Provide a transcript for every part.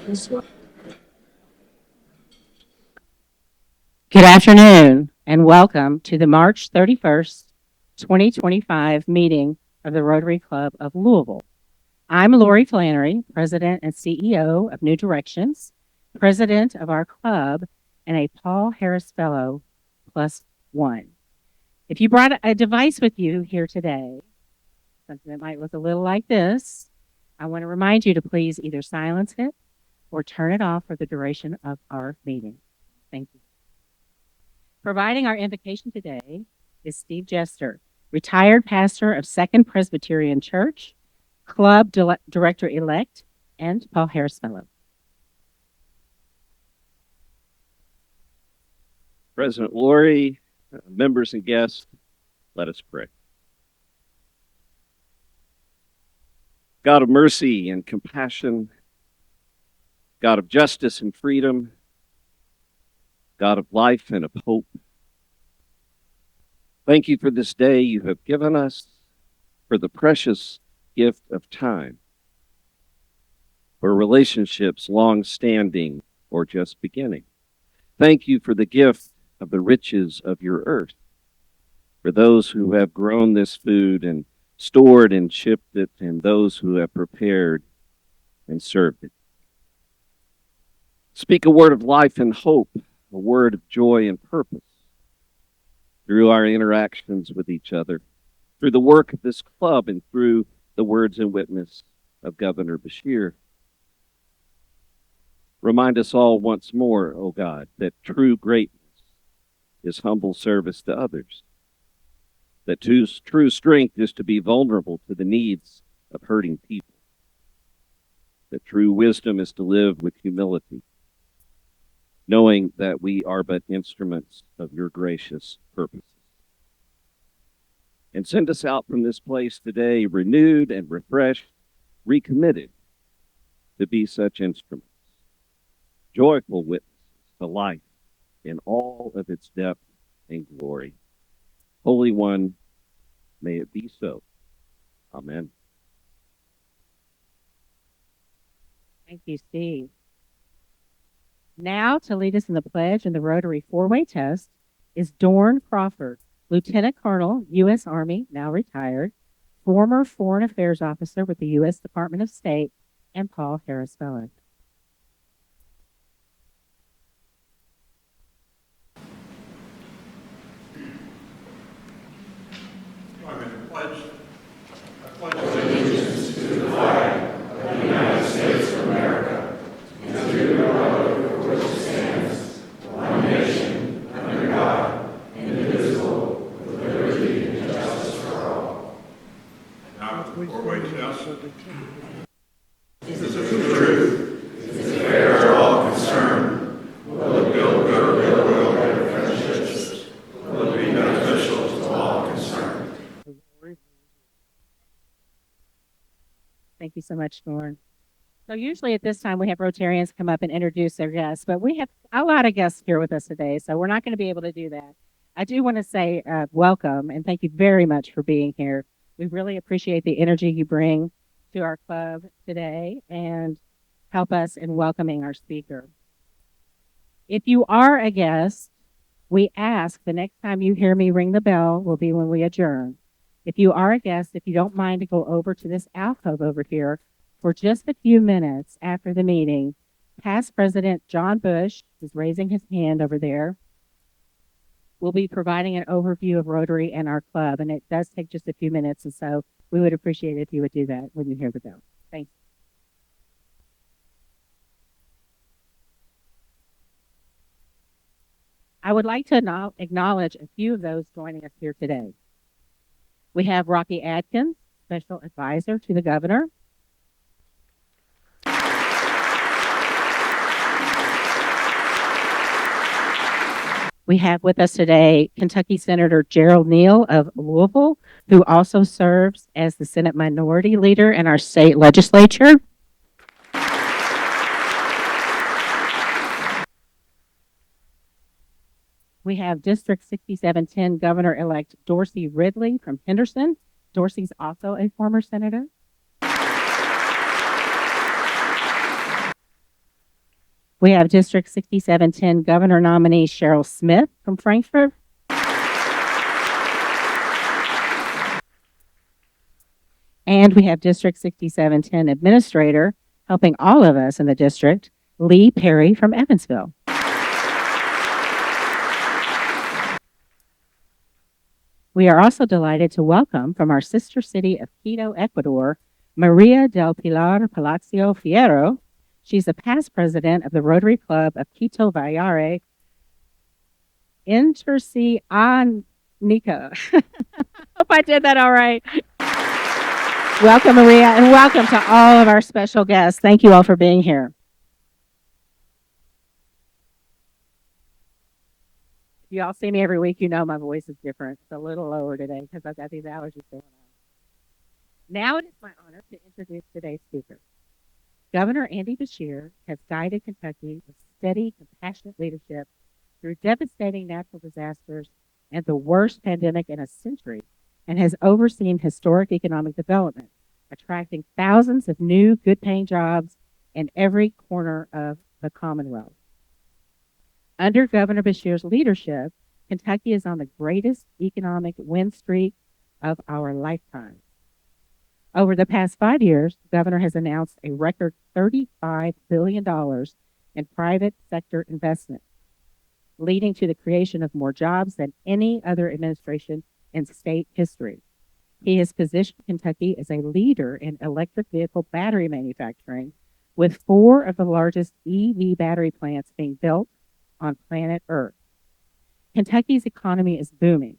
Good afternoon, and welcome to the March 31st, 2025 meeting of the Rotary Club of Louisville. I'm Lori Flannery, President and CEO of New Directions, President of our club, and a Paul Harris Fellow +1. If you brought a device with you here today, something that might look a little like this, I want to remind you to please either silence it or turn it off for the duration of our meeting. Thank you. Providing our invocation today is Steve Jester, retired pastor of Second Presbyterian Church, club director-elect, and Paul Harris Fellow. President Lori, members and guests, let us pray. God of mercy and compassion, God of justice and freedom, God of life and of hope, thank you for this day you have given us, for the precious gift of time, for relationships long-standing or just beginning. Thank you for the gift of the riches of your earth, for those who have grown this food and stored and shipped it, and those who have prepared and served it. Speak a word of life and hope, a word of joy and purpose through our interactions with each other, through the work of this club, and through the words and witness of Governor Beshear. Remind us all once more, O God, that true greatness is humble service to others, that true strength is to be vulnerable to the needs of hurting people, that true wisdom is to live with humility, knowing that we are but instruments of your gracious purposes. And send us out from this place today renewed and refreshed, recommitted to be such instruments, joyful witnesses to life in all of its depth and glory. Holy One, may it be so. Amen. Thank you, Steve. Now, to lead us in the pledge and the Rotary four-way test is Dorn Crawford, Lieutenant Colonel, U.S. Army, now retired, former Foreign Affairs Officer with the U.S. Department of State, and Paul Harris Fellow. Thank you so much, Norn. So usually at this time we have Rotarians come up and introduce their guests, but we have a lot of guests here with us today, so we're not going to be able to do that. I do want to say welcome and thank you very much for being here. We really appreciate the energy you bring to our club today and help us in welcoming our speaker. If you are a guest, we ask the next time you hear me ring the bell will be when we adjourn. If you are a guest, if you don't mind to go over to this alcove over here for just a few minutes after the meeting, past President John Bush is raising his hand over there. We'll be providing an overview of Rotary and our club, and it does take just a few minutes, and so we would appreciate it if you would do that when you hear the bell. Thank you. I would like to acknowledge a few of those joining us here today. We have Rocky Adkins, Special Advisor to the Governor. We have with us today Kentucky Senator Gerald Neal of Louisville, who also serves as the Senate Minority Leader in our state legislature. We have District 6710 Governor-elect Dorsey Ridley from Henderson. Dorsey's also a former senator. We have District 6710 Governor nominee Cheryl Smith from Frankfurt. And we have District 6710 Administrator helping all of us in the district, Lee Perry from Evansville. We are also delighted to welcome from our sister city of Quito, Ecuador, Maria del Pilar Palacio Fierro. She's a past president of the Rotary Club of Quito Vallare Intercianica. Hope I did that all right. Welcome, Maria, and welcome to all of our special guests. Thank you all for being here. If you all see me every week, you know my voice is different. It's a little lower today because I've got these allergies going on. Now it is my honor to introduce today's speaker. Governor Andy Beshear has guided Kentucky with steady, compassionate leadership through devastating natural disasters and the worst pandemic in a century, and has overseen historic economic development, attracting thousands of new, good paying jobs in every corner of the Commonwealth. Under Governor Beshear's leadership, Kentucky is on the greatest economic win streak of our lifetime. Over the past 5 years, the governor has announced a record $35 billion in private sector investment, leading to the creation of more jobs than any other administration in state history. He has positioned Kentucky as a leader in electric vehicle battery manufacturing, with 4 of the largest EV battery plants being built on planet Earth. Kentucky's economy is booming.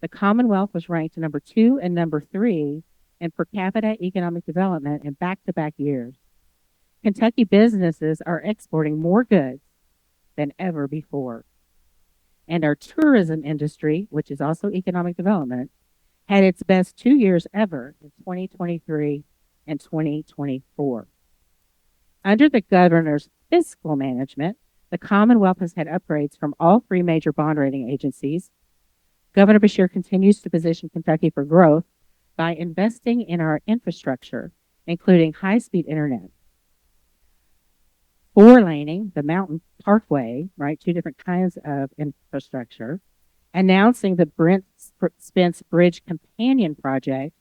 The Commonwealth was ranked number 2 and number 3 in per capita economic development in back-to-back years. Kentucky businesses are exporting more goods than ever before. And our tourism industry, which is also economic development, had its best 2 years ever in 2023 and 2024. Under the governor's fiscal management, the Commonwealth has had upgrades from all 3 major bond rating agencies. Governor Beshear continues to position Kentucky for growth by investing in our infrastructure, including high-speed internet, 4-laning the Mountain Parkway, right, 2 different kinds of infrastructure, announcing the Brent Spence Bridge Companion Project,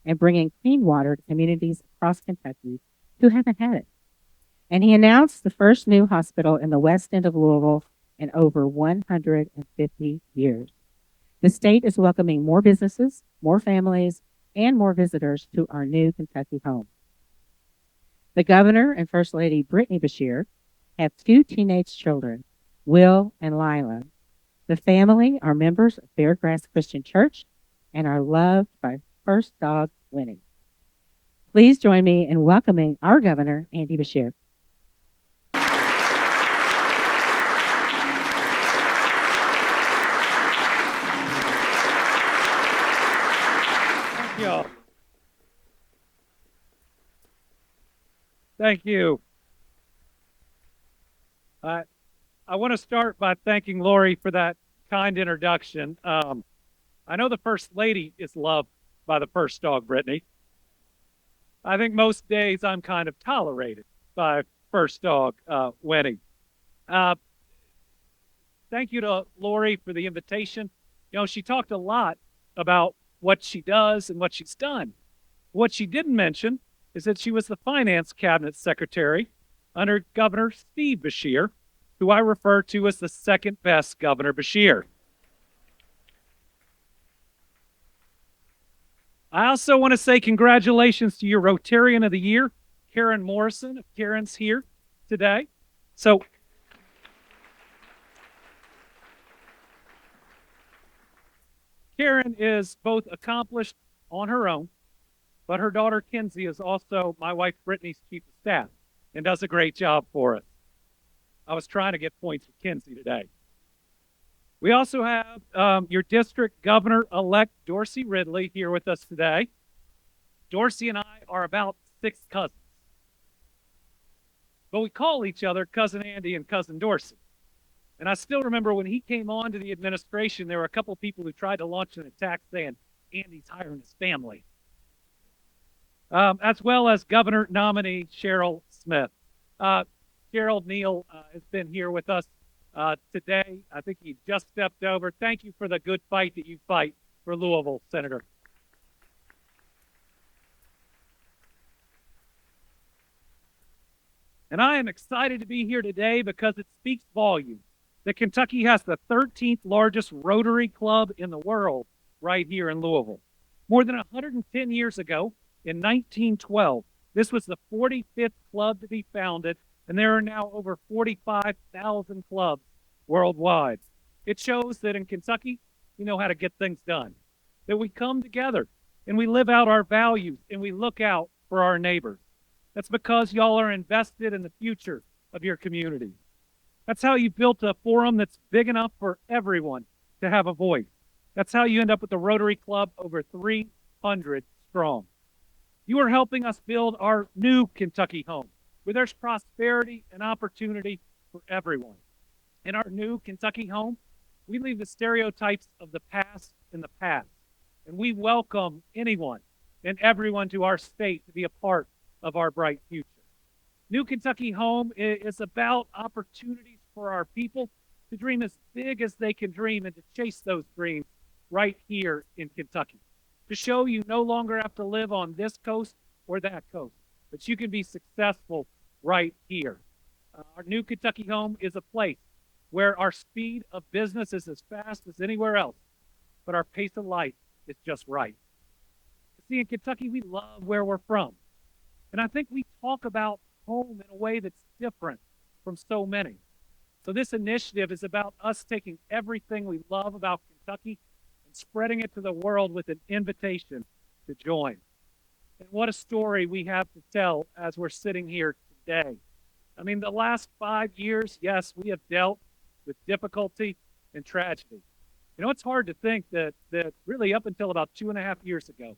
and bringing clean water to communities across Kentucky who haven't had it. And he announced the first new hospital in the west end of Louisville in over 150 years. The state is welcoming more businesses, more families, and more visitors to our new Kentucky home. The governor and First Lady Brittany Beshear have 2 teenage children, Will and Lila. The family are members of Beargrass Christian Church and are loved by first dog Winnie. Please join me in welcoming our governor, Andy Beshear. Thank you. Thank you. I want to start by thanking Lori for that kind introduction. I know the First Lady is loved by the first dog, Brittany. I think most days I'm kind of tolerated by first dog, Winnie. Thank you to Lori for the invitation. You know, she talked a lot about what she does and what she's done. What she didn't mention is that she was the Finance Cabinet Secretary under Governor Steve Beshear, who I refer to as the second best Governor Beshear. I also want to say congratulations to your Rotarian of the Year, Karen Morrison. Karen's here today. So, Karen is both accomplished on her own, but her daughter Kinsey is also my wife Brittany's chief of staff and does a great job for us. I was trying to get points for Kinsey today. We also have your district governor-elect Dorsey Ridley here with us today. Dorsey and I are about 6 cousins, but we call each other Cousin Andy and Cousin Dorsey. And I still remember when he came on to the administration, there were a couple of people who tried to launch an attack saying, Andy's hiring his family. As well as Governor nominee Cheryl Smith. Gerald Neal has been here with us today. I think he just stepped over. Thank you for the good fight that you fight for Louisville, Senator. And I am excited to be here today because it speaks volumes that Kentucky has the 13th largest Rotary Club in the world right here in Louisville. More than 110 years ago, in 1912, this was the 45th club to be founded, and there are now over 45,000 clubs worldwide. It shows that in Kentucky, we know how to get things done, that we come together and we live out our values and we look out for our neighbors. That's because y'all are invested in the future of your community. That's how you built a forum that's big enough for everyone to have a voice. That's how you end up with the Rotary Club over 300 strong. You are helping us build our new Kentucky home, where there's prosperity and opportunity for everyone. In our new Kentucky home, we leave the stereotypes of the past in the past, and we welcome anyone and everyone to our state to be a part of our bright future. New Kentucky Home is about opportunities for our people to dream as big as they can dream and to chase those dreams right here in Kentucky. To show you no longer have to live on this coast or that coast, but you can be successful right here. Our New Kentucky Home is a place where our speed of business is as fast as anywhere else, but our pace of life is just right. See, in Kentucky, we love where we're from. And I think we talk about home in a way that's different from so many. So this initiative is about us taking everything we love about Kentucky and spreading it to the world with an invitation to join. And what a story we have to tell as we're sitting here today. I mean, the last 5 years, yes, we have dealt with difficulty and tragedy. You know, it's hard to think that really up until about 2.5 years ago,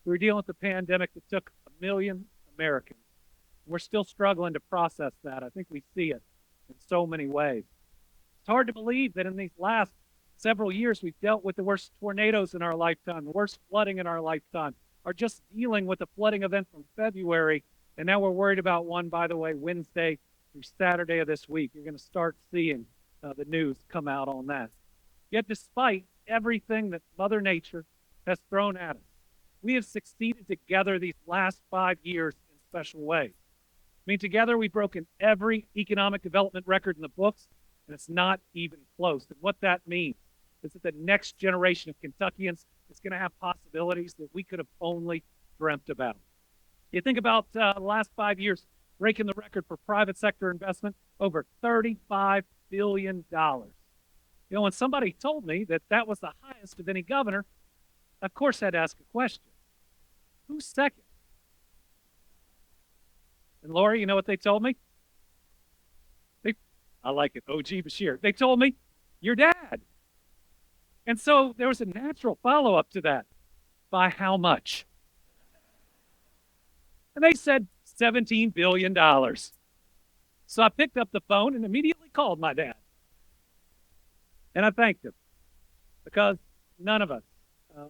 we were dealing with a pandemic that took 1 million Americans. We're still struggling to process that. I think we see it in so many ways. It's hard to believe that in these last several years, we've dealt with the worst tornadoes in our lifetime, the worst flooding in our lifetime, or just dealing with a flooding event from February. And now we're worried about one, by the way, Wednesday through Saturday of this week. You're going to start seeing the news come out on that. Yet despite everything that Mother Nature has thrown at us, we have succeeded together these last 5 years in special ways. I mean, together we've broken every economic development record in the books, and it's not even close. And what that means is that the next generation of Kentuckians is going to have possibilities that we could have only dreamt about. You think about the last 5 years, breaking the record for private sector investment, over $35 billion. You know, when somebody told me that that was the highest of any governor, of course, I'd ask a question. Who's second? And Lori, you know what they told me? I like it, OG Beshear. They told me, your dad. And so there was a natural follow-up to that. By how much? And they said $17 billion. So I picked up the phone and immediately called my dad. And I thanked him because none of us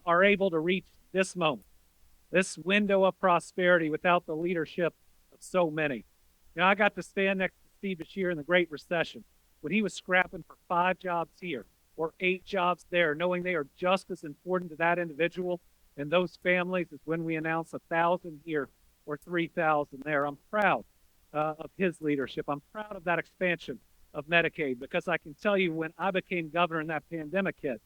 are able to reach this moment, this window of prosperity without the leadership of so many. You know, I got to stand next to Steve Beshear in the Great Recession when he was scrapping for 5 jobs here or 8 jobs there, knowing they are just as important to that individual and those families as when we announce 1,000 here or 3,000 there. I'm proud of his leadership. I'm proud of that expansion of Medicaid because I can tell you when I became governor and that pandemic hit,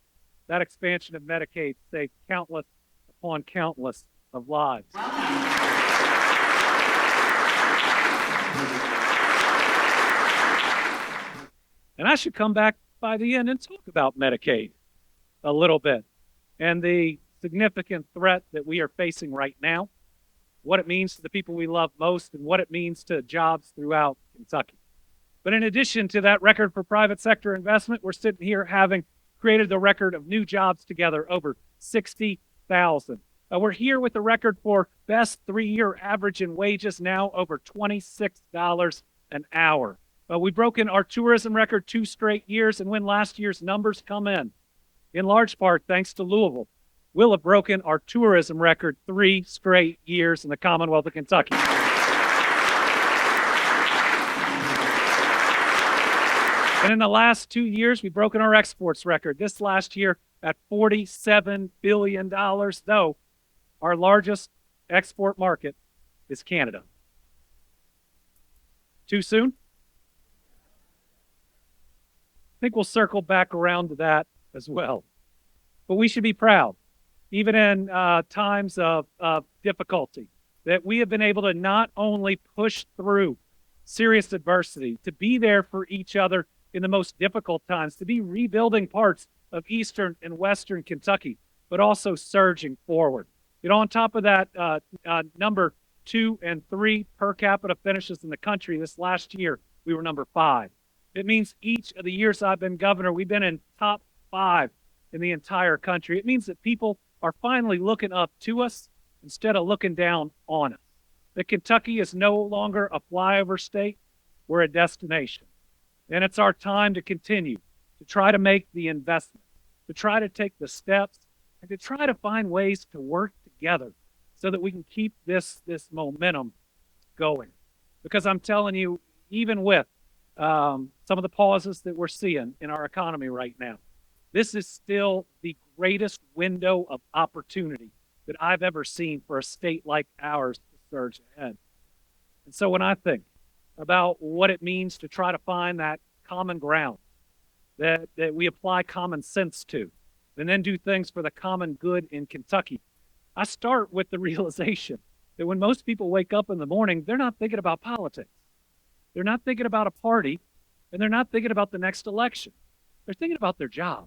that expansion of Medicaid saved countless upon countless of lives. And I should come back by the end and talk about Medicaid a little bit and the significant threat that we are facing right now, what it means to the people we love most, and what it means to jobs throughout Kentucky. But in addition to that record for private sector investment, we're sitting here having created the record of new jobs together, over 60,000. We're here with the record for best 3-year average in wages, now over $26 an hour. We've broken our tourism record 2 straight years, and when last year's numbers come in large part thanks to Louisville, we'll have broken our tourism record 3 straight years in the Commonwealth of Kentucky. And in the last 2 years, we've broken our exports record. This last year at $47 billion, though our largest export market is Canada. Too soon? I think we'll circle back around to that as well. But we should be proud, even in times of difficulty, that we have been able to not only push through serious adversity, to be there for each other in the most difficult times, to be rebuilding parts of Eastern and Western Kentucky, but also surging forward. You know, on top of that, number 2 and 3 per capita finishes in the country this last year, we were number 5. It means each of the years I've been governor, we've been in top 5 in the entire country. It means that people are finally looking up to us instead of looking down on us. That Kentucky is no longer a flyover state, we're a destination. And it's our time to continue to try to make the investment, to try to take the steps, and to try to find ways to work together so that we can keep this momentum going. Because I'm telling you, even with some of the pauses that we're seeing in our economy right now, this is still the greatest window of opportunity that I've ever seen for a state like ours to surge ahead. And so when I think about what it means to try to find that common ground, that we apply common sense to, and then do things for the common good in Kentucky, I start with the realization that when most people wake up in the morning, they're not thinking about politics. They're not thinking about a party, and they're not thinking about the next election. They're thinking about their job,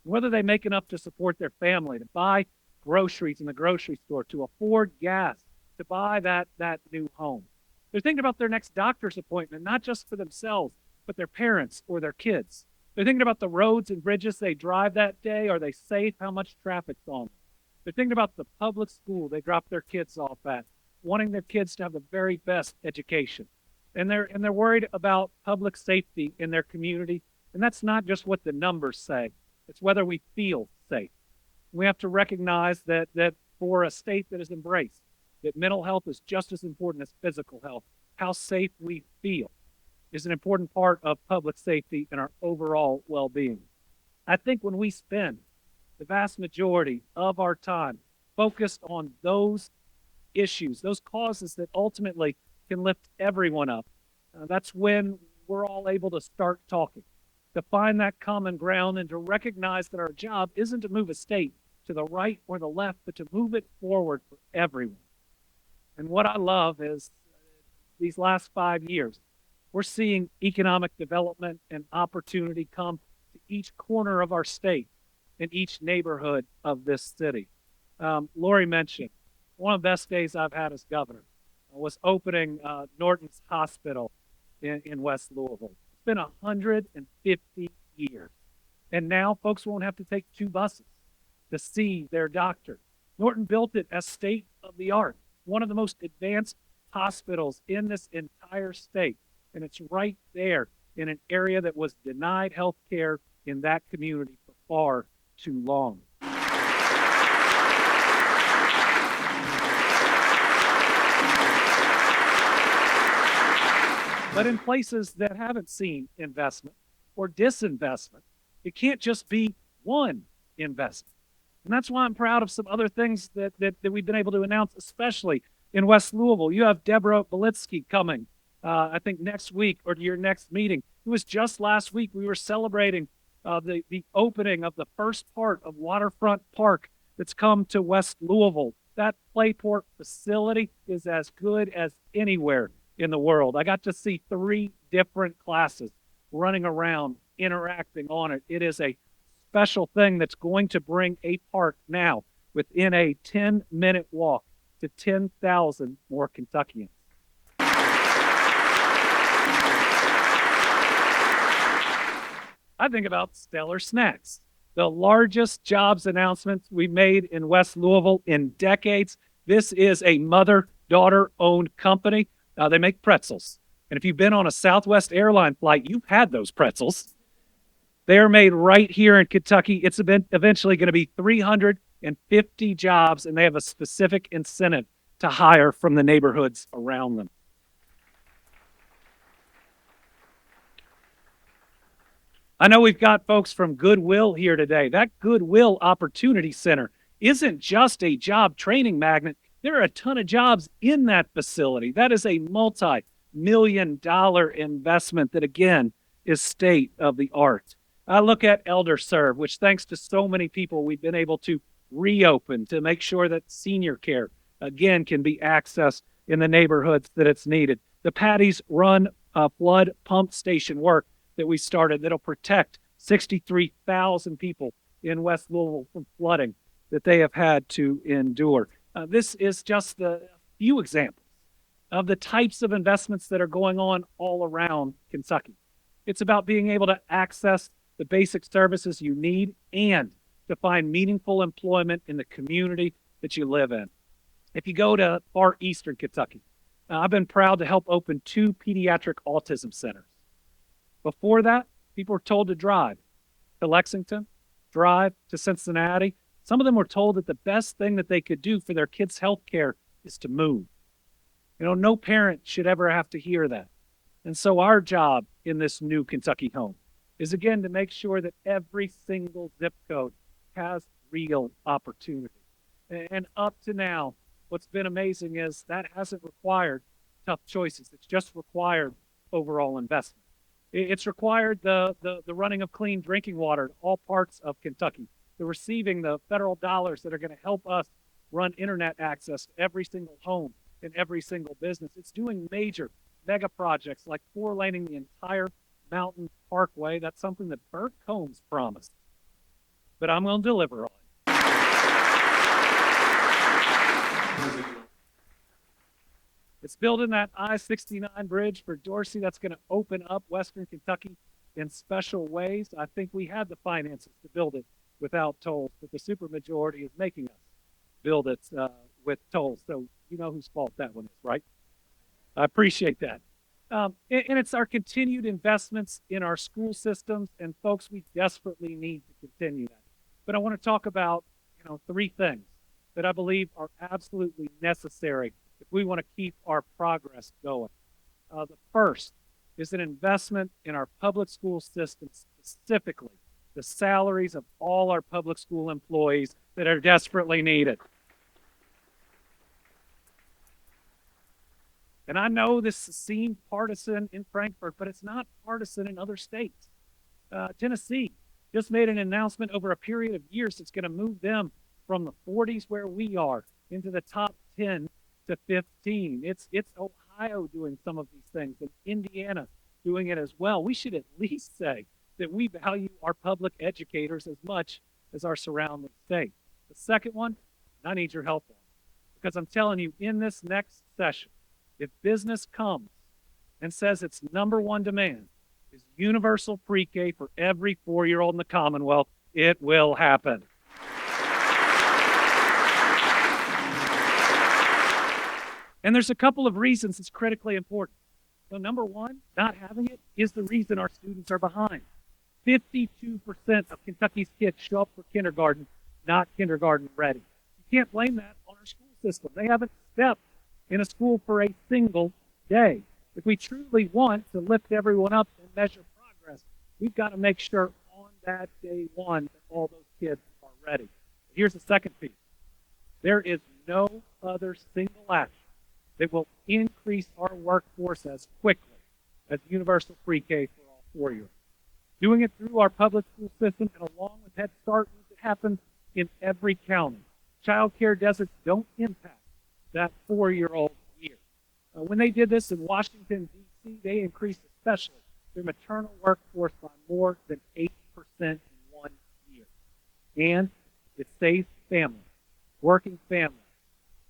whether they make enough to support their family, to buy groceries in the grocery store, to afford gas, to buy that new home. They're thinking about their next doctor's appointment, not just for themselves, but their parents or their kids. They're thinking about the roads and bridges they drive that day. Are they safe? How much traffic's on them? They're thinking about the public school they drop their kids off at, wanting their kids to have the very best education. And they're worried about public safety in their community. And that's not just what the numbers say. It's whether we feel safe. We have to recognize that for a state that has embraced that mental health is just as important as physical health, how safe we feel is an important part of public safety and our overall well-being. I think when we spend the vast majority of our time focused on those issues, those causes that ultimately can lift everyone up, that's when we're all able to start talking, to find that common ground and to recognize that our job isn't to move a state to the right or the left, but to move it forward for everyone. And what I love is these last 5 years, we're seeing economic development and opportunity come to each corner of our state and each neighborhood of this city. Lori mentioned one of the best days I've had as governor was opening Norton's Hospital in West Louisville. It's been 150 years. And now folks won't have to take 2 buses to see their doctor. Norton built it as state of the art, one of the most advanced hospitals in this entire state. And it's right there in an area that was denied health care in that community for far too long. But in places that haven't seen investment or disinvestment, it can't just be one investment. And that's why I'm proud of some other things that we've been able to announce, especially in West Louisville. You have Deborah Belitsky coming, I think next week or to your next meeting. It was just last week we were celebrating the opening of the first part of Waterfront Park that's come to West Louisville. That Playport facility is as good as anywhere in the world. I got to see 3 different classes running around, interacting on it. It is a special thing that's going to bring a park now within a 10-minute walk to 10,000 more Kentuckians. I think about Stellar Snacks, the largest jobs announcement we made in West Louisville in decades. This is a mother-daughter owned company. They make pretzels. And if you've been on a Southwest airline flight, you've had those pretzels. They're made right here in Kentucky. It's eventually going to be 350 jobs, and they have a specific incentive to hire from the neighborhoods around them. I know we've got folks from Goodwill here today. That Goodwill Opportunity Center isn't just a job training magnet. There are a ton of jobs in that facility. That is a multi-million-dollar investment that, again, is state of the art. I look at Elder Serve, which thanks to so many people, we've been able to reopen to make sure that senior care, again, can be accessed in the neighborhoods that it's needed. The Patty's Run flood pump station work that we started that'll protect 63,000 people in West Louisville from flooding that they have had to endure. This is just a few examples of the types of investments that are going on all around Kentucky. It's about being able to access the basic services you need and to find meaningful employment in the community that you live in. If you go to far eastern Kentucky, I've been proud to help open 2 pediatric autism centers. Before that, people were told to drive to Lexington, drive to Cincinnati. Some of them were told that the best thing that they could do for their kids' health care is to move. You know, no parent should ever have to hear that. And so our job in this new Kentucky home is, again, to make sure that every single zip code has real opportunity. And up to now, what's been amazing is that hasn't required tough choices. It's just required overall investment. It's required the running of clean drinking water in all parts of Kentucky, the receiving the federal dollars that are going to help us run internet access to every single home and every single business. It's doing major mega projects like 4-laning the entire Mountain Parkway. That's something that Bert Combs promised, but I'm going to deliver on. It's building that I-69 bridge for Dorsey that's going to open up Western Kentucky in special ways. I think we had the finances to build it without tolls, but the supermajority is making us build it with tolls. So you know whose fault that one is, right? I appreciate that. And it's our continued investments in our school systems, and folks, we desperately need to continue that. But I want to talk about, 3 things that I believe are absolutely necessary if we want to keep our progress going. The first is an investment in our public school system, specifically the salaries of all our public school employees that are desperately needed. And I know this seemed partisan in Frankfort, but it's not partisan in other states. Tennessee just made an announcement over a period of years that's going to move them from the 40s where we are into the top 10 to 15. It's Ohio doing some of these things, and Indiana doing it as well. We should at least say that we value our public educators as much as our surrounding state. The second one, I need your help on, because I'm telling you, in this next session, if business comes and says its number one demand is universal pre-K for every 4-year-old in the Commonwealth, it will happen. And there's a couple of reasons it's critically important. So number one, not having it is the reason our students are behind. 52% of Kentucky's kids show up for kindergarten not kindergarten ready. You can't blame that on our school system. They haven't stepped in a school for a single day. If we truly want to lift everyone up and measure progress, we've got to make sure on that day one that all those kids are ready. Here's the second piece. There is no other single action that will increase our workforce as quickly as universal pre-K for all 4-year-olds. Doing it through our public school system and along with Head Start means it happens in every county. Child care deserts don't impact that 4-year-old year. When they did this in Washington, D.C., they increased especially their maternal workforce by more than 8% in 1 year. And it saves families, working families,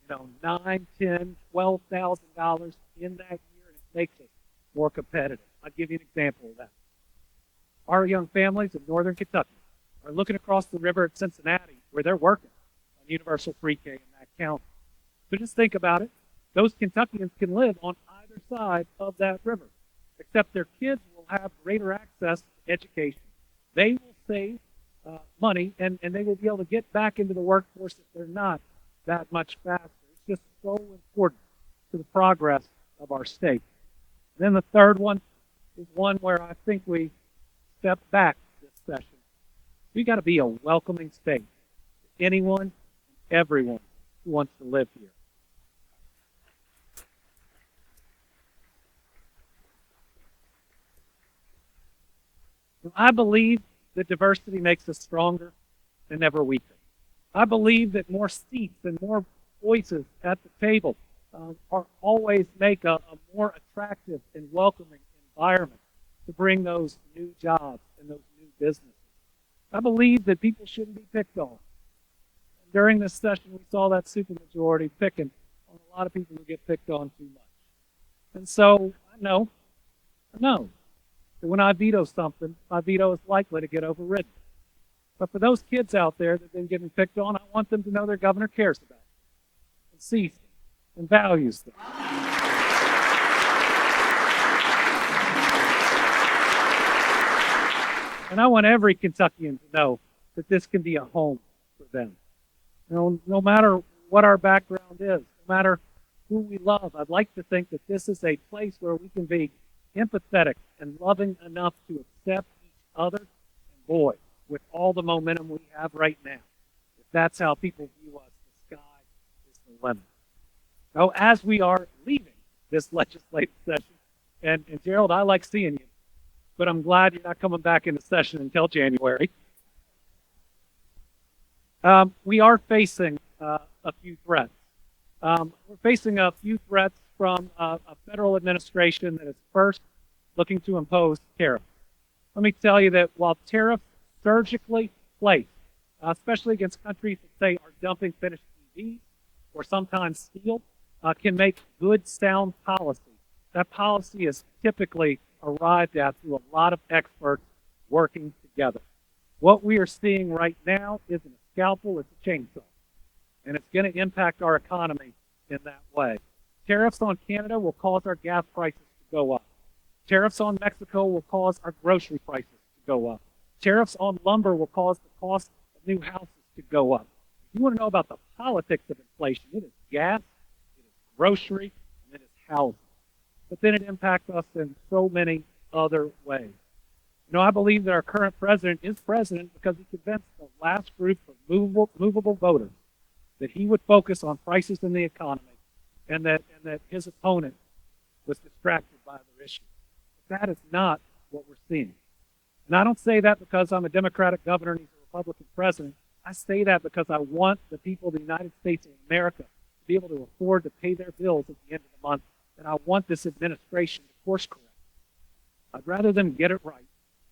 $9, $10, $12,000 in that year, and it makes us more competitive. I'll give you an example of that. Our young families in northern Kentucky are looking across the river at Cincinnati, where they're working on universal pre-K in that county. So just think about it. Those Kentuckians can live on either side of that river, except their kids will have greater access to education. They will save money, and they will be able to get back into the workforce if they're not that much faster. It's just so important to the progress of our state. And then the third one is one where I think we step back We got to be a welcoming space to anyone, everyone who wants to live here. I believe that diversity makes us stronger and never weaker. I believe that more seats and more voices at the table are always make a more attractive and welcoming environment to bring those new jobs and those new businesses. I believe that people shouldn't be picked on. During this session, we saw that supermajority picking on a lot of people who get picked on too much. And so I know that when I veto something, my veto is likely to get overridden. But for those kids out there that have been getting picked on, I want them to know their governor cares about them and sees them and values them. And I want every Kentuckian to know that this can be a home for them. No matter what our background is, no matter who we love, I'd like to think that this is a place where we can be empathetic and loving enough to accept each other. And boy, with all the momentum we have right now, if that's how people view us, the sky is the limit. So as we are leaving this legislative session, and Gerald, I like seeing you, but I'm glad you're not coming back into session until January. We are facing a few threats. We're facing a few threats from a federal administration that is first looking to impose tariffs. Let me tell you that while tariffs surgically placed, especially against countries that say are dumping finished EVs or sometimes steel, can make good, sound policy. That policy is typically arrived at through a lot of experts working together. What we are seeing right now isn't a scalpel, it's a chainsaw. And it's going to impact our economy in that way. Tariffs on Canada will cause our gas prices to go up. Tariffs on Mexico will cause our grocery prices to go up. Tariffs on lumber will cause the cost of new houses to go up. If you want to know about the politics of inflation, it is gas, it is grocery, and it is housing. But then it impacts us in so many other ways. I believe that our current president is president because he convinced the last group of movable voters that he would focus on prices in the economy and that his opponent was distracted by other issues. But that is not what we're seeing. And I don't say that because I'm a Democratic governor and he's a Republican president. I say that because I want the people of the United States of America to be able to afford to pay their bills at the end of the month, and I want this administration to course correct. I'd rather them get it right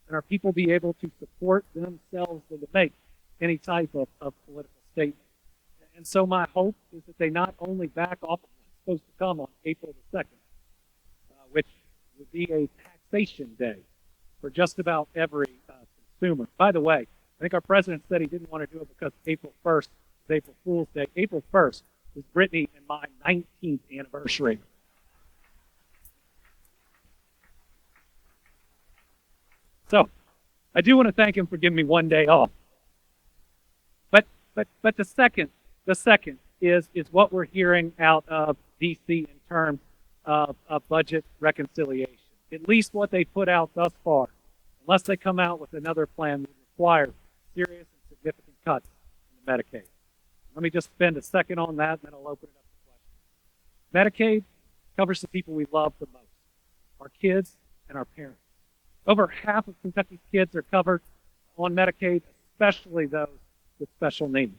and our people be able to support themselves than to make any type of political statement. And so my hope is that they not only back off of what's supposed to come on April the 2nd, which would be a taxation day for just about every consumer. By the way, I think our president said he didn't want to do it because April 1st is April Fool's Day. April 1st is Brittany and my 19th anniversary. So I do want to thank him for giving me one day off. But the second is what we're hearing out of DC in terms of budget reconciliation. At least what they put out thus far, unless they come out with another plan, would require serious and significant cuts in Medicaid. Let me just spend a second on that, and then I'll open it up to questions. Medicaid covers the people we love the most, our kids and our parents. Over half of Kentucky's kids are covered on Medicaid, especially those with special needs.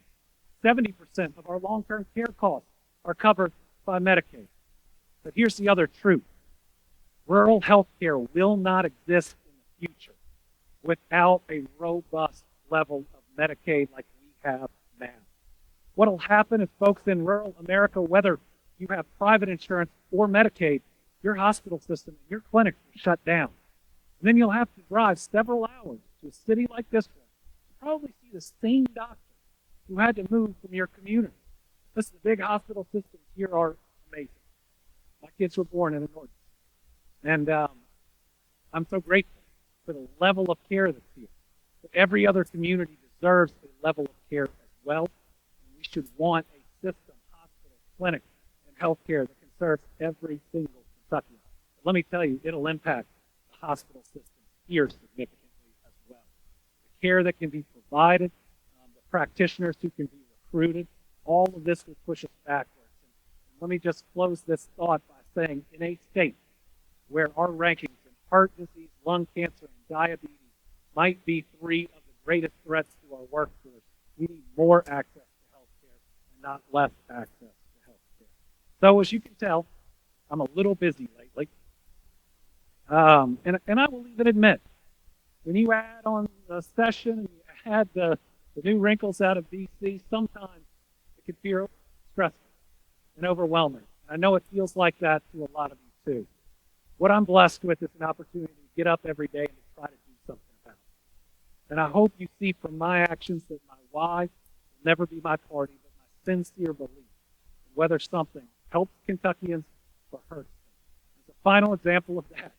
70% of our long-term care costs are covered by Medicaid. But here's the other truth. Rural health care will not exist in the future without a robust level of Medicaid like we have now. What will happen is folks in rural America, whether you have private insurance or Medicaid, your hospital system and your clinics will shut down. And then you'll have to drive several hours to a city like this one to probably see the same doctor who had to move from your community. Listen, the big hospital systems here are amazing. My kids were born in the North. And I'm so grateful for the level of care that's here. But every other community deserves a level of care as well. And we should want a system, hospital, clinic, and healthcare that can serve every single Kentuckian. But let me tell you, it'll impact the hospital system here significantly as well. The care that can be provided, the practitioners who can be recruited, all of this will push us backwards. And let me just close this thought by saying in a state where our rankings in heart disease, lung cancer, and diabetes might be three of the greatest threats to our workforce, we need more access to health care and not less access to health care. So as you can tell, I'm a little busy lately. And I will even admit, when you add on the session and you add the new wrinkles out of DC, sometimes it can feel stressful and overwhelming. I know it feels like that to a lot of you too. What I'm blessed with is an opportunity to get up every day and to try to do something about it. And I hope you see from my actions that my why will never be my party, but my sincere belief in whether something helps Kentuckians or hurts them. As a final example of that,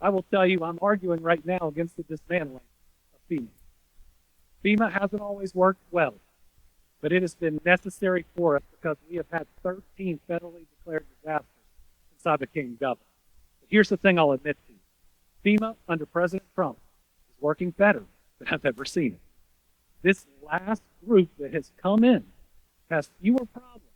I will tell you I'm arguing right now against the dismantling of FEMA. FEMA hasn't always worked well, but it has been necessary for us because we have had 13 federally declared disasters since I became governor. But here's the thing I'll admit to you. FEMA under President Trump is working better than I've ever seen it. This last group that has come in has fewer problems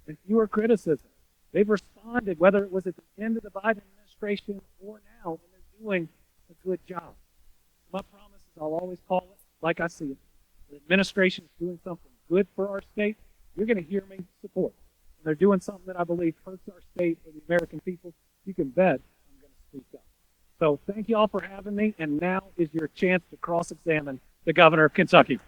and fewer criticism. They've responded, whether it was at the end of the Biden administration or now, and they're doing a good job. My promise is I'll always call it like I see it. The administration is doing something good for our state. You're going to hear me support. And they're doing something that I believe hurts our state or the American people. You can bet I'm going to speak up. So thank you all for having me, and now is your chance to cross-examine the governor of Kentucky.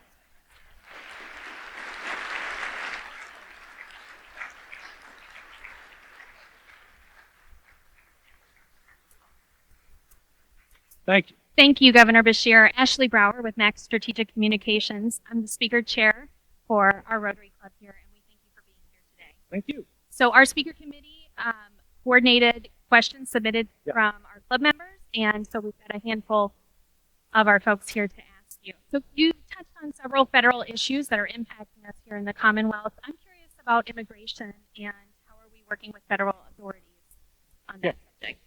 Thank you. Thank you, Governor Beshear. Ashley Brower with Max Strategic Communications. I'm the speaker chair for our Rotary Club here, and we thank you for being here today. Thank you. So our speaker committee coordinated questions submitted from our club members, and so we've got a handful of our folks here to ask you. So you touched on several federal issues that are impacting us here in the Commonwealth. I'm curious about immigration and how are we working with federal authorities on that subject?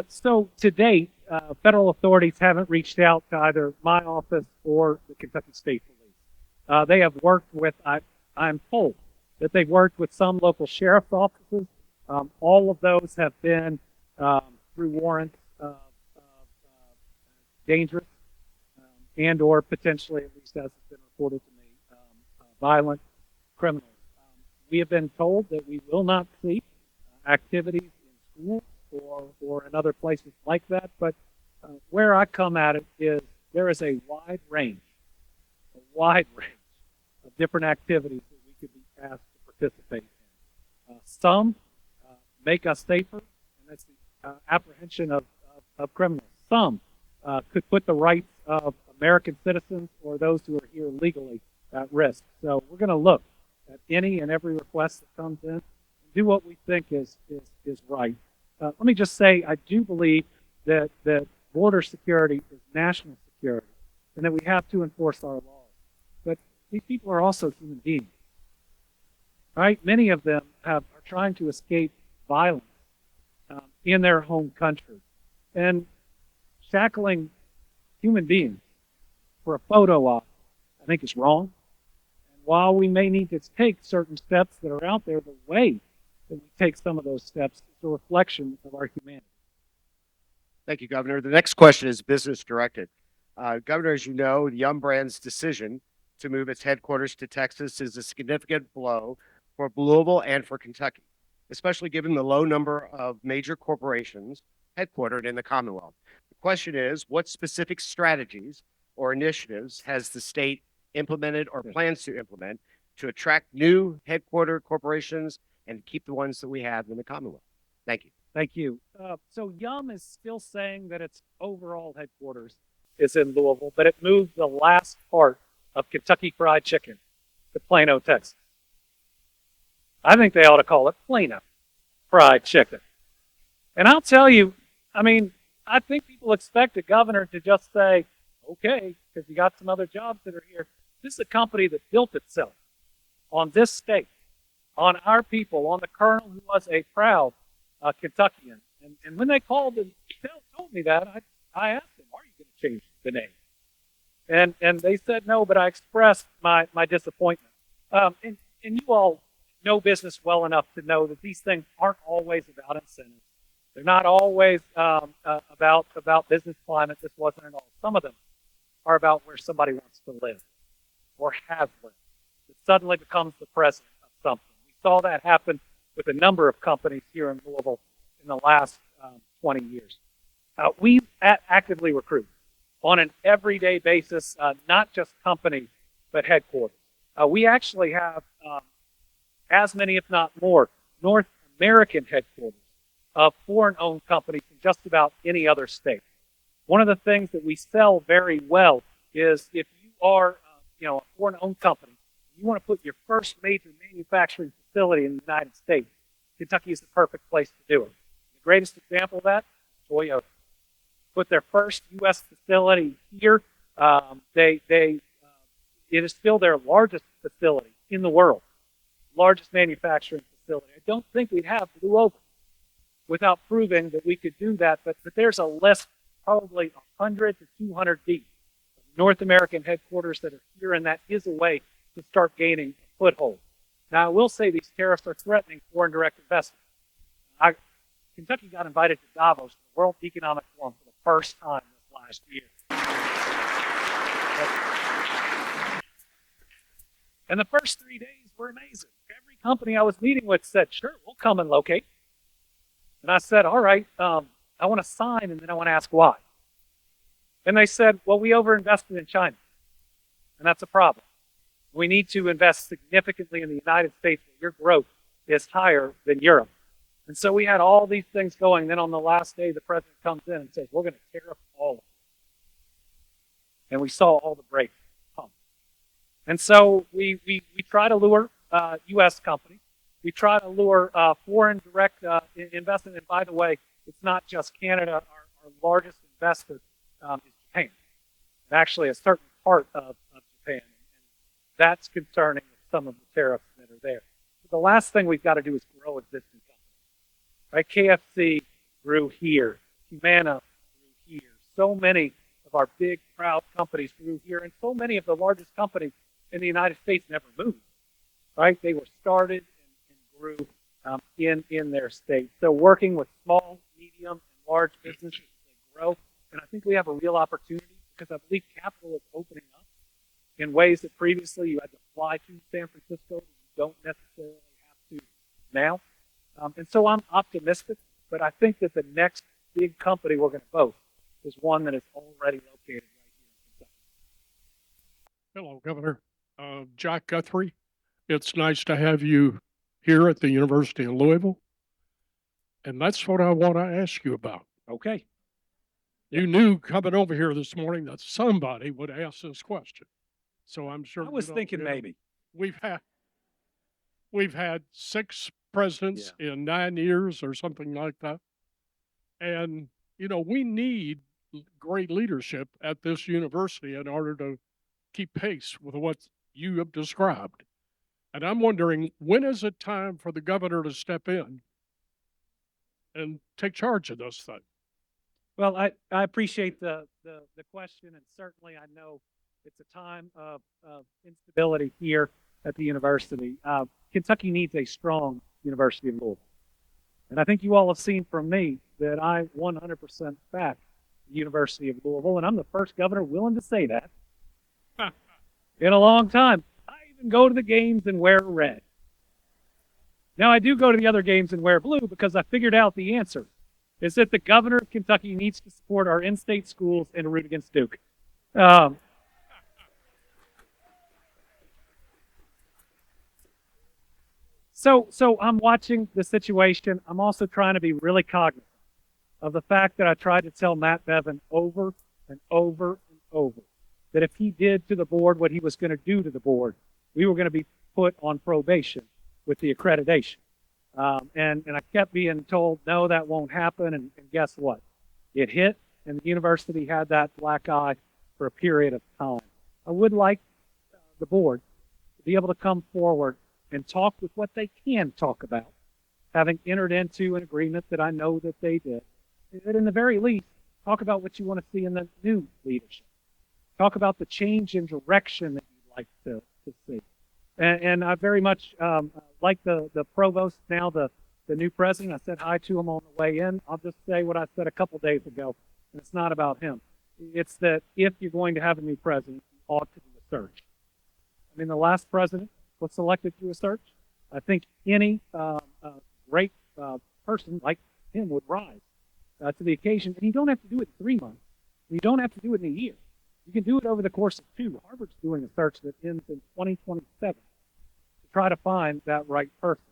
So to date, federal authorities haven't reached out to either my office or the Kentucky State Police. They have worked with, I'm told, that they've worked with some local sheriff's offices. All of those have been through warrants of dangerous and or potentially, at least as has been reported to me, violent criminals. We have been told that we will not see activities in schools or in other places like that, but where I come at it is there is a wide range of different activities that we could be asked to participate in. Some make us safer, and that's the apprehension of criminals. Some could put the rights of American citizens or those who are here legally at risk. So we're going to look at any and every request that comes in and do what we think is right. Let me just say, I do believe that border security is national security and that we have to enforce our laws. But these people are also human beings, right? Many of them are trying to escape violence in their home country. And shackling human beings for a photo op, I think is wrong. And while we may need to take certain steps that are out there, the way that we take some of those steps is a reflection of our humanity. Thank you, Governor. The next question is business directed. Governor, as you know, the Yum Brand's decision to move its headquarters to Texas is a significant blow for Louisville and for Kentucky, especially given the low number of major corporations headquartered in the Commonwealth. The question is, what specific strategies or initiatives has the state implemented or plans to implement to attract new headquarter corporations and keep the ones that we have in the Commonwealth? Thank you. Thank you. So Yum is still saying that its overall headquarters is in Louisville, but it moved the last part of Kentucky Fried Chicken to Plano, Texas. I think they ought to call it Plano Fried Chicken. And I'll tell you, I mean, I think people expect a governor to just say, okay, because you got some other jobs that are here. This is a company that built itself on this state, on our people, on the colonel who was a proud Kentuckian. And when they called and told me that, I asked him, are you going to change the name? And they said no, but I expressed my disappointment. And you all know business well enough to know that these things aren't always about incentives. They're not always about business climate. This wasn't at all. Some of them are about where somebody wants to live or has lived. It suddenly becomes the president of something. We saw that happen with a number of companies here in Louisville in the last 20 years. We actively recruit on an everyday basis, not just companies, but headquarters. We actually have as many, if not more, North American headquarters of foreign-owned companies in just about any other state. One of the things that we sell very well is if you are, a foreign-owned company, you want to put your first major manufacturing facility in the United States, Kentucky is the perfect place to do it. The greatest example of that is Toyota. Put their first U.S. facility here. It is still their largest facility in the world, largest manufacturing facility. I don't think we'd have Blue Oval without proving that we could do that. But there's a list, probably 100 to 200 deep, of North American headquarters that are here, and that is a way to start gaining a foothold. Now, I will say these tariffs are threatening foreign direct investment. Kentucky got invited to Davos, the World Economic Forum, for the first time this last year. And the first 3 days were amazing. Every company I was meeting with said, sure, we'll come and locate. And I said, all right, I want to sign, and then I want to ask why. And they said, well, we overinvested in China, and that's a problem. We need to invest significantly in the United States where your growth is higher than Europe. And so we had all these things going. Then on the last day, the president comes in and says, we're going to tariff all of it. And we saw all the brakes pump. And so we try to lure U.S. companies. We try to lure foreign direct investment. And by the way, it's not just Canada. Our largest investor is Japan. Actually, a certain part of Japan. And that's concerning with some of the tariffs that are there. But the last thing we've got to do is grow existing companies. Right? KFC grew here. Humana grew here. So many of our big, proud companies grew here. And so many of the largest companies in the United States never moved. Right? They were started and grew in their state. So working with small, medium, and large businesses as they grow. And I think we have a real opportunity because I believe capital is opening up in ways that previously you had to fly to San Francisco that you don't necessarily have to now. And so I'm optimistic, but I think that the next big company we're going to boast is one that is already located right here in Kentucky. Hello, Governor. Jack Guthrie. It's nice to have you here at the University of Louisville. And that's what I want to ask you about. Okay. You knew coming over here this morning that somebody would ask this question. So I'm sure I was thinking maybe. We've had 6 presidents in 9 years or something like that. And, we need great leadership at this university in order to keep pace with what you have described. And I'm wondering, when is it time for the governor to step in and take charge of this thing? Well, I appreciate the question, and certainly I know it's a time of instability here at the university. Kentucky needs a strong University of Louisville. And I think you all have seen from me that I 100% back the University of Louisville, and I'm the first governor willing to say that in a long time. I even go to the games and wear red. Now, I do go to the other games and wear blue because I figured out the answer is that the governor of Kentucky needs to support our in-state schools and root against Duke. So I'm watching the situation. I'm also trying to be really cognizant of the fact that I tried to tell Matt Bevin over and over and over that if he did to the board what he was going to do to the board, we were going to be put on probation with the accreditation. And I kept being told, no, that won't happen. And guess what? It hit, and the university had that black eye for a period of time. I would like the board to be able to come forward and talk with what they can talk about, having entered into an agreement that I know that they did. But in the very least, talk about what you want to see in the new leadership. Talk about the change in direction that you'd like to see. And I very much like the provost, now the new president. I said hi to him on the way in. I'll just say what I said a couple days ago, and it's not about him. It's that if you're going to have a new president, you ought to do a search. I mean, the last president was selected through a search. I think any great person like him would rise to the occasion. And you don't have to do it in 3 months. You don't have to do it in a year. You can do it over the course of 2. Harvard's doing a search that ends in 2027 to try to find that right person.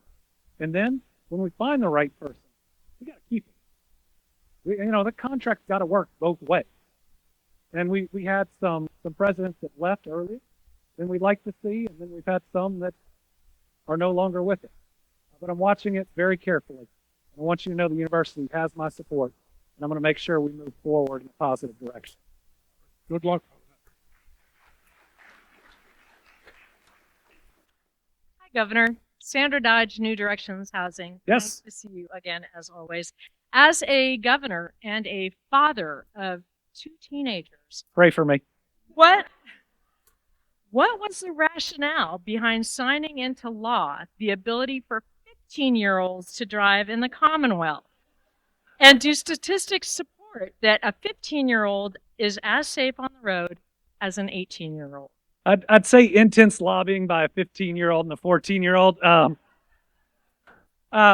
And then when we find the right person, we got to keep it. The contract's got to work both ways. And we had some presidents that left earlier than we'd like to see, and then we've had some that are no longer with us. But I'm watching it very carefully. I want you to know the university has my support, and I'm going to make sure we move forward in a positive direction. Good luck. Hi, Governor. Sandra Dodge, New Directions Housing. Yes. Nice to see you again, as always. As a governor and a father of 2 teenagers, Pray for me. what was the rationale behind signing into law the ability for 15-year-olds to drive in the Commonwealth? And do statistics support that a 15-year-old is as safe on the road as an 18-year-old? I'd say intense lobbying by a 15-year-old and a 14-year-old.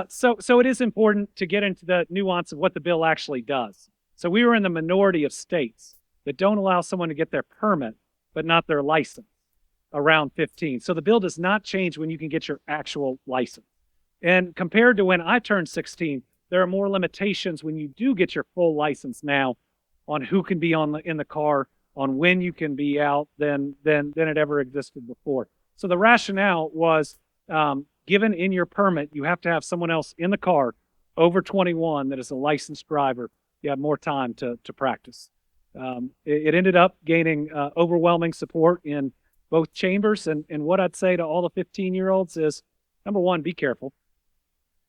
So it is important to get into the nuance of what the bill actually does. So we were in the minority of states that don't allow someone to get their permit, but not their license around 15. So the bill does not change when you can get your actual license. And compared to when I turned 16, there are more limitations when you do get your full license now on who can be in the car, on when you can be out than it ever existed before. So the rationale was given in your permit, you have to have someone else in the car over 21 that is a licensed driver. You have more time to practice. It ended up gaining overwhelming support in both chambers. And what I'd say to all the 15-year-olds is, number one, be careful.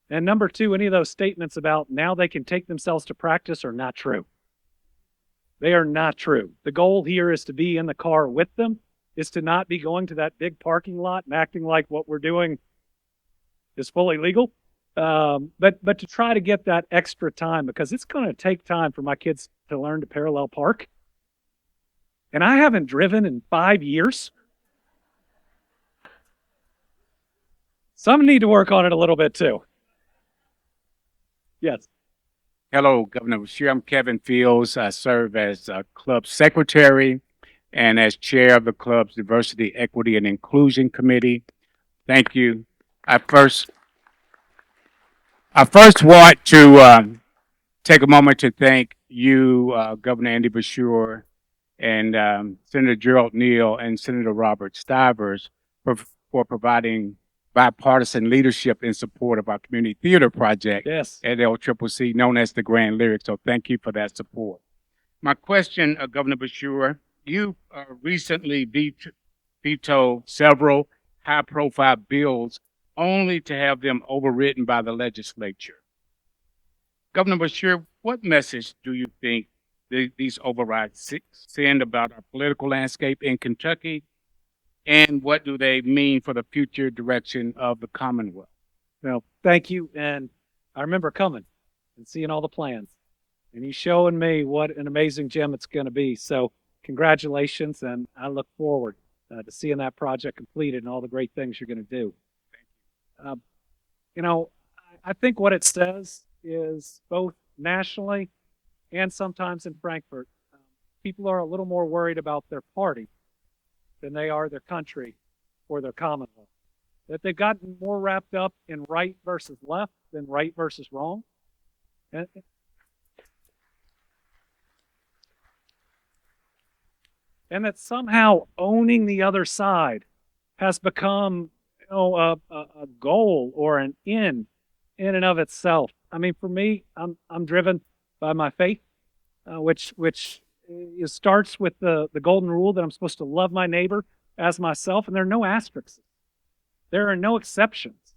And number two, any of those statements about now they can take themselves to practice are not true. They are not true. The goal here is to be in the car with them, is to not be going to that big parking lot and acting like what we're doing is fully legal. But to try to get that extra time, because it's going to take time for my kids to learn to parallel park. And I haven't driven in 5 years. Some need to work on it a little bit too. Yes. Hello, Governor Beshear. I'm Kevin Fields. I serve as club secretary and as chair of the club's Diversity, Equity, and Inclusion Committee. Thank you. I first want to take a moment to thank you, Governor Andy Beshear, and Senator Gerald Neal and Senator Robert Stivers for providing bipartisan leadership in support of our community theater project Yes. at LCCC, known as the Grand Lyric. So thank you for that support. My question, Governor Beshear, you recently vetoed several high-profile bills only to have them overridden by the legislature. Governor Beshear, what message do you think these overrides send about our political landscape in Kentucky? And what do they mean for the future direction of the Commonwealth? Well, thank you. And I remember coming and seeing all the plans and you showing me what an amazing gem it's going to be. So congratulations. And I look forward to seeing that project completed and all the great things you're going to do. I think what it says is both nationally and sometimes in Frankfurt, people are a little more worried about their party than they are their country or their Commonwealth. That they've gotten more wrapped up in right versus left than right versus wrong. And that somehow owning the other side has become a goal or an end in and of itself. I mean, for me, I'm driven by my faith, which it starts with the golden rule that I'm supposed to love my neighbor as myself, and there are no asterisks. There are no exceptions.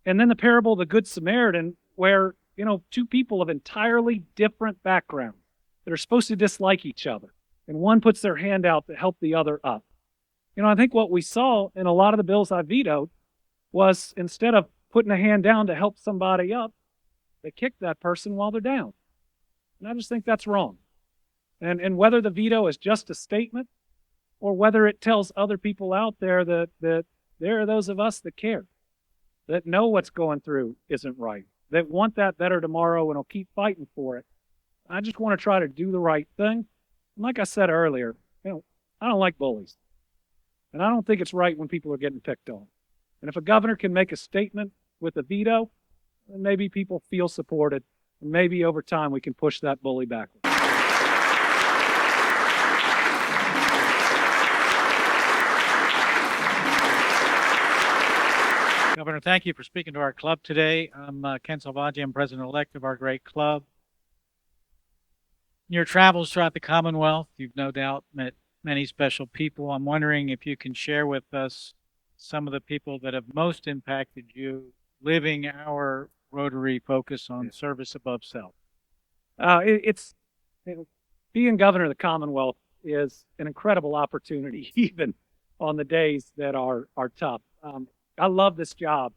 And then the parable of the Good Samaritan, where, 2 people of entirely different backgrounds that are supposed to dislike each other and one puts their hand out to help the other up. I think what we saw in a lot of the bills I vetoed was instead of putting a hand down to help somebody up, they kick that person while they're down. And I just think that's wrong. And whether the veto is just a statement or whether it tells other people out there that there are those of us that care, that know what's going through isn't right, that want that better tomorrow and will keep fighting for it. I just want to try to do the right thing. And like I said earlier, I don't like bullies. And I don't think it's right when people are getting picked on. And if a governor can make a statement with a veto, then maybe people feel supported. And maybe over time we can push that bully backwards. Governor, thank you for speaking to our club today. I'm Ken Salvaggi. I'm president-elect of our great club. In your travels throughout the Commonwealth, you've no doubt met many special people. I'm wondering if you can share with us some of the people that have most impacted you living our Rotary focus on service above self. Being governor of the Commonwealth is an incredible opportunity, even on the days that are tough. I love this job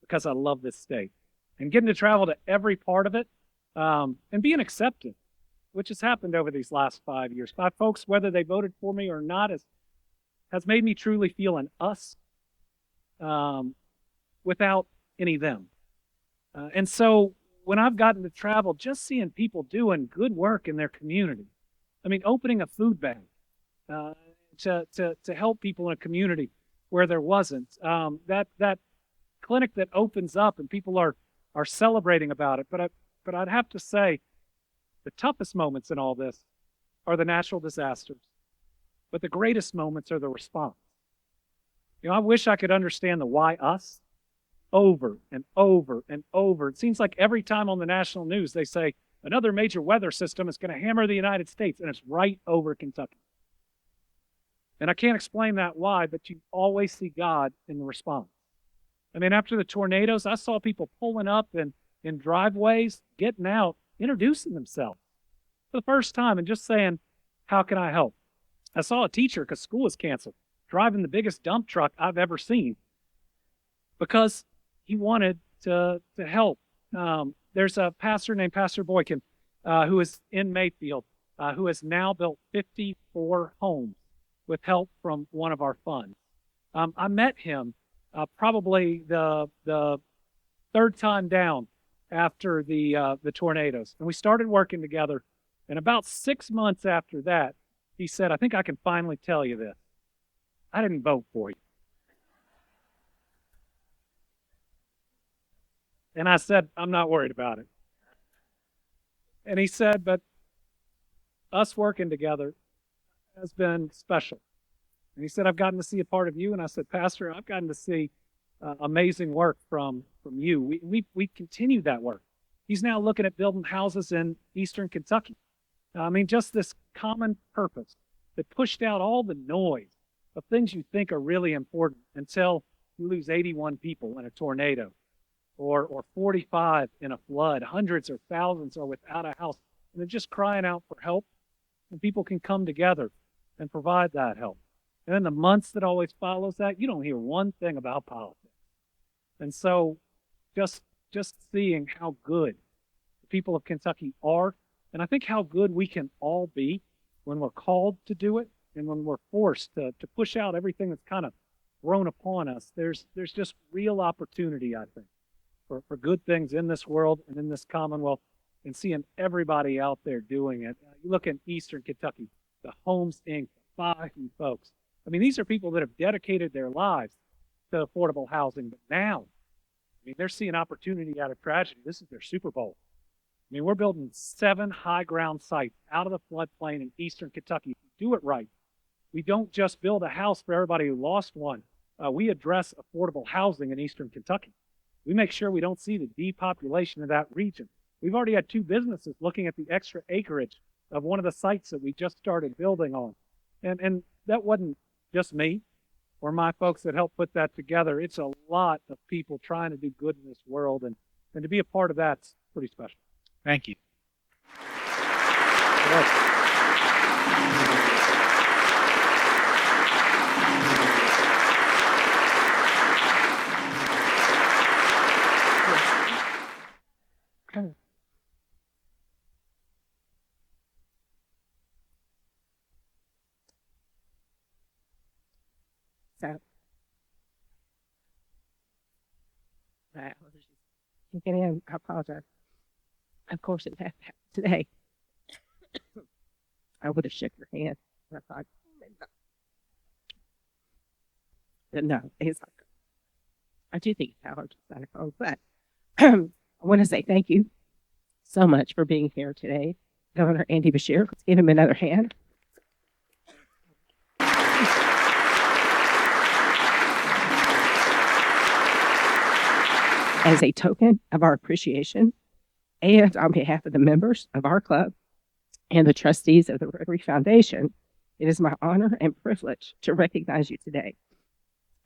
because I love this state, and getting to travel to every part of it, and being accepted, which has happened over these last 5 years by folks, whether they voted for me or not, has made me truly feel an us without any them. And so when I've gotten to travel, just seeing people doing good work in their community, opening a food bank to help people in a community where there wasn't, that clinic that opens up and people are celebrating about it. But I'd have to say the toughest moments in all this are the natural disasters, but the greatest moments are the response. I wish I could understand the why us over and over and over. It seems like every time on the national news they say another major weather system is going to hammer the United States, and it's right over Kentucky. And I can't explain that why, but you always see God in the response. After the tornadoes, I saw people pulling up in driveways, getting out, introducing themselves for the first time and just saying, how can I help? I saw a teacher, because school was canceled, driving the biggest dump truck I've ever seen because he wanted to help. There's a pastor named Pastor Boykin who is in Mayfield who has now built 54 homes with help from one of our funds. I met him probably the third time down after the tornadoes, and we started working together. And about 6 months after that, he said, I think I can finally tell you this. I didn't vote for you. And I said, I'm not worried about it. And he said, but us working together has been special. And he said, I've gotten to see a part of you. And I said, Pastor, I've gotten to see amazing work from you. We continue that work. He's now looking at building houses in eastern Kentucky. Just this common purpose that pushed out all the noise of things you think are really important until you lose 81 people in a tornado or 45 in a flood. Hundreds or thousands are without a house, and they're just crying out for help, and people can come together and provide that help. And then the months that always follows that, you don't hear one thing about politics. And so just seeing how good the people of Kentucky are, and I think how good we can all be when we're called to do it and when we're forced to push out everything that's kind of thrown upon us, there's just real opportunity, I think, for good things in this world and in this Commonwealth, and seeing everybody out there doing it. You look at Eastern Kentucky, the Homes Inc., the Fahy folks. These are people that have dedicated their lives to affordable housing, but now, they're seeing opportunity out of tragedy. This is their Super Bowl. We're building 7 high ground sites out of the floodplain in Eastern Kentucky. If we do it right, we don't just build a house for everybody who lost one. We address affordable housing in Eastern Kentucky. We make sure we don't see the depopulation of that region. We've already had 2 businesses looking at the extra acreage of one of the sites that we just started building on. And that wasn't just me or my folks that helped put that together. It's a lot of people trying to do good in this world, and to be a part of that's pretty special. Thank you. Yes. Right. Can't get in. I apologize. Of course, it happened today. I would have shook your hand. I thought, but no, it's like, I do think it's allergies on a phone, but I want to say thank you so much for being here today, Governor Andy Beshear. Let's give him another hand. As a token of our appreciation and on behalf of the members of our club and the trustees of the Rotary Foundation, it is my honor and privilege to recognize you today,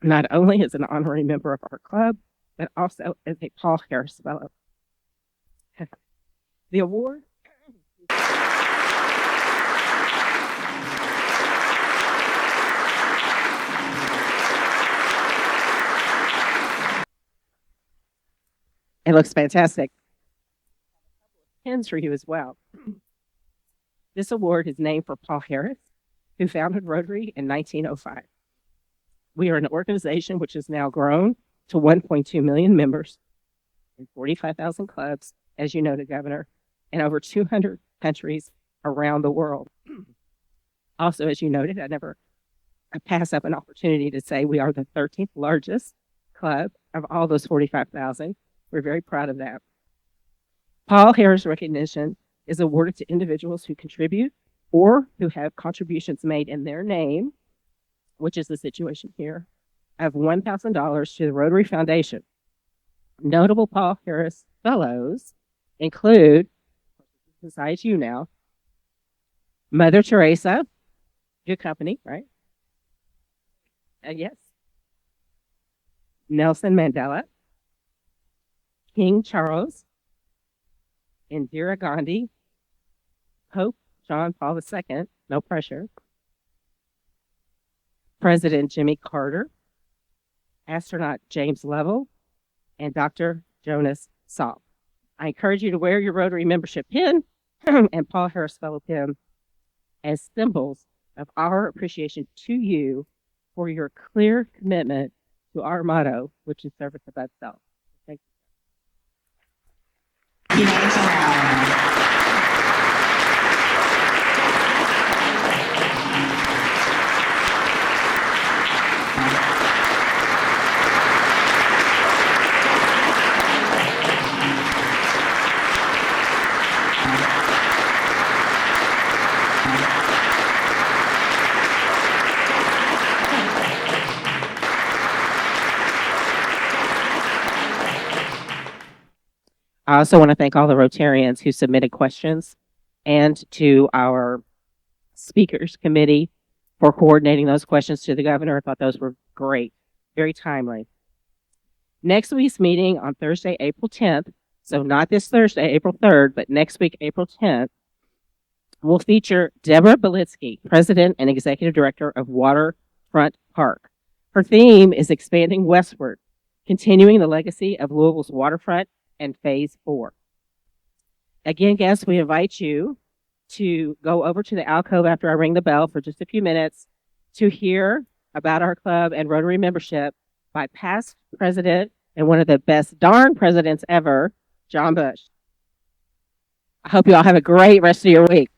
not only as an honorary member of our club, but also as a Paul Harris Fellow. The award it looks fantastic. Pins for you as well. This award is named for Paul Harris, who founded Rotary in 1905. We are an organization which has now grown to 1.2 million members in 45,000 clubs, as you noted, Governor, in over 200 countries around the world. Also, as you noted, I pass up an opportunity to say we are the 13th largest club of all those 45,000. We're very proud of that. Paul Harris recognition is awarded to individuals who contribute or who have contributions made in their name, which is the situation here, of $1,000 to the Rotary Foundation. Notable Paul Harris Fellows include, besides you now, Mother Teresa, good company, right? Yes. Nelson Mandela, King Charles, Indira Gandhi, Pope John Paul II, no pressure, President Jimmy Carter, astronaut James Lovell, and Dr. Jonas Salk. I encourage you to wear your Rotary membership pin and Paul Harris Fellow pin as symbols of our appreciation to you for your clear commitment to our motto, which is service above self. Thank you. I also want to thank all the Rotarians who submitted questions and to our speakers committee for coordinating those questions to the governor. I thought those were great, very timely. Next week's meeting on Thursday, April 10th, so not this Thursday, April 3rd, but next week, April 10th, will feature Deborah Belitsky, President and Executive Director of Waterfront Park. Her theme is expanding westward, continuing the legacy of Louisville's waterfront and Phase 4. Again, guests, we invite you to go over to the alcove after I ring the bell for just a few minutes to hear about our club and Rotary membership by past president and one of the best darn presidents ever, John Bush. I hope you all have a great rest of your week.